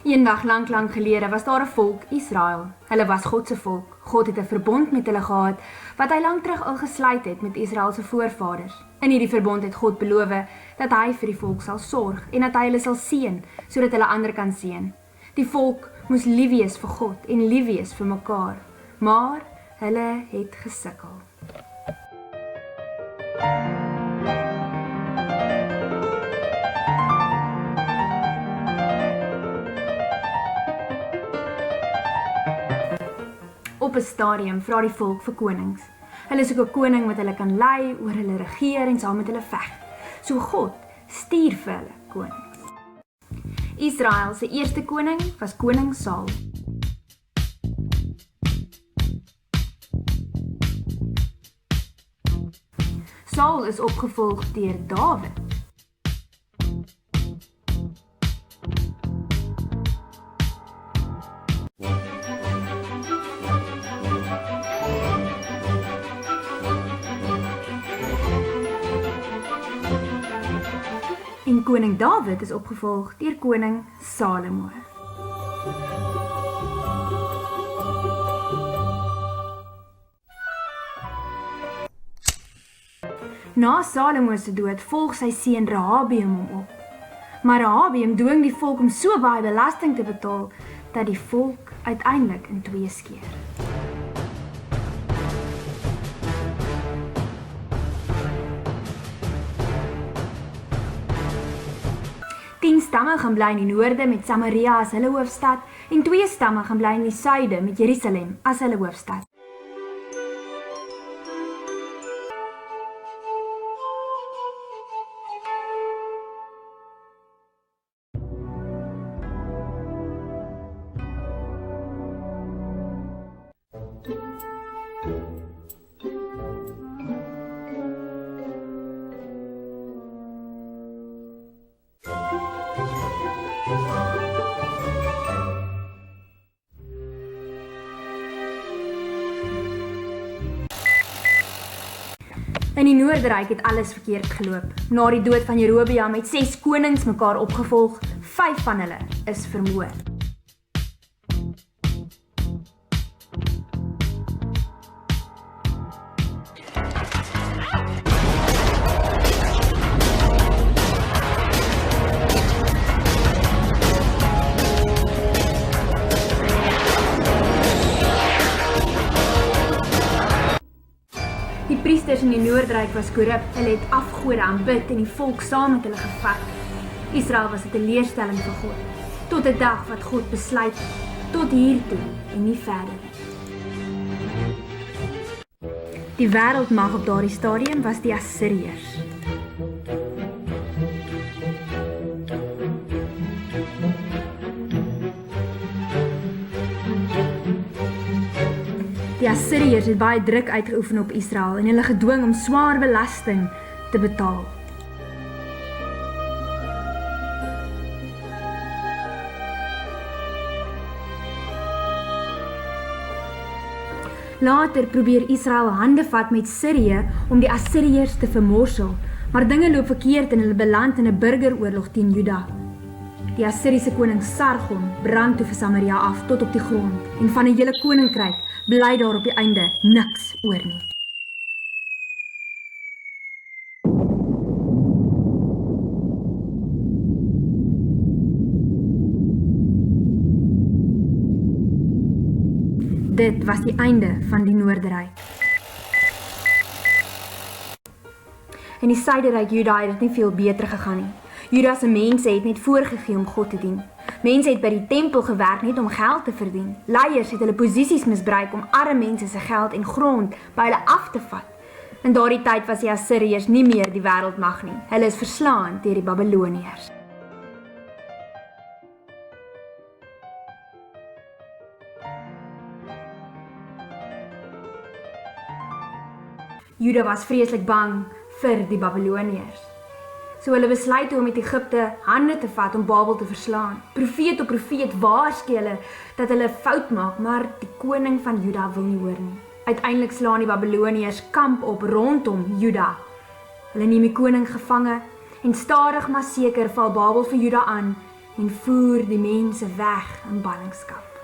Eendag lang gelede was daar 'n volk, Israel. Hulle was God se volk. God het 'n verbond met hulle gehad, wat hy lank terug al gesluit het met Israel se voorvaders. In hierdie verbond het God beloof dat hy vir die volk sal sorg en dat hy hulle sal seën, sodat hulle ander kan seën. Die volk moes lief wees vir God en lief wees vir mekaar, maar hulle het gesukkel. Op 'n stadium vra die volk vir konings. Hulle soek 'n koning wat hulle kan lei, oor hulle regeer en saam met hulle veg. So God stuur vir hulle konings. Israel se eerste koning was koning Saul. Saul is opgevolg deur Dawid. En koning Dawid is opgevolg deur koning Salomo. Na Salomo se dood volg sy seun Rehabeam hom op. Maar Rehabeam dwing die volk om so baie belasting te betaal, dat die volk uiteindelik in twee skeur. Tien stamme gaan bly in die noorde met Samaria as hulle hoofstad en 2 stamme gaan bly in die suide met Jerusalem as hulle hoofstad. In die Noorderryk het alles verkeerd geloop. Na die dood van Jerobeam het 6 konings mekaar opgevolg, 5 van hulle is vermoor. Die priesters in die Noordryk was korrup, hulle het afgode aanbid en die volk saam met hulle geveg. Israel was 'n teleurstelling vir God, tot 'n dag wat God besluit het, tot hiertoe en nie verder. Die wêreldmag op daardie stadium was die Assiriërs. Die Assiriërs het baie druk uitgeoefen op Israel en hulle gedwing om swaar belasting te betaal. Later probeer Israel hande vat met Sirië om die Assiriërs te vermorsel, maar dinge loop verkeerd en hulle beland in 'n burgeroorlog teen Juda. Die Assiriese koning Sargon brand toe vir Samaria af tot op die grond en van 'n hele koninkryk bly daar op die einde niks oor nie. Dit was die einde van die Noorderryk. In die Suiderryk Juda het dit nie veel beter gegaan nie. Juda se mense het net voorgegee om God te dien. Mense het by die tempel gewerk net om geld te verdien. Leiers het hulle posisies misbruik om arme mense se geld en grond by hulle af te vat. In daardie tyd was die Assiriërs nie meer die wêreldmag nie. Hulle is verslaan deur die Babiloniërs. Juda was vreeslik bang vir die Babiloniërs. So hulle besluit om met Egipte hande te vat om Babel te verslaan. Profeet op profeet waarsku hulle dat hulle fout maak, maar die koning van Juda wil nie hoor nie. Uiteindelik slaan die Babiloniërs kamp op rondom Juda. Hulle neem die koning gevange en stadig maar seker val Babel vir Juda aan en voer die mense weg in ballingskap.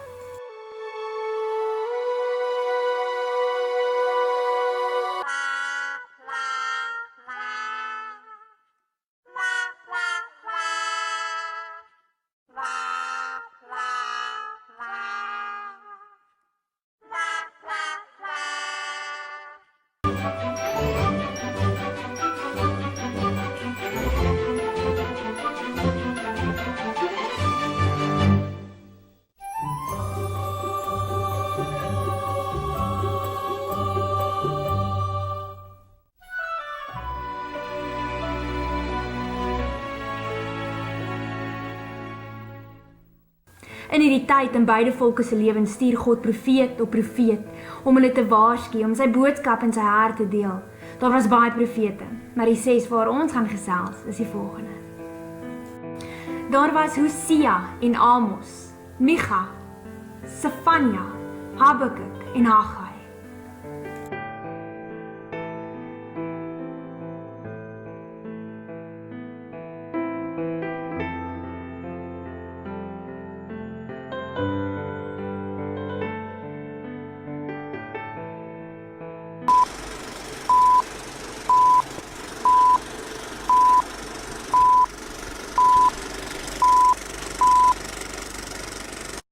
In hierdie tyd in beide volke se lewens stuur God profeet op profeet om hulle te waarsku, om sy boodskap in sy hart te deel. Daar was baie profete, maar die 6 waar ons gaan gesels is die volgende. Daar was Hosea en Amos, Micha, Sefanja, Habakuk en Haggai.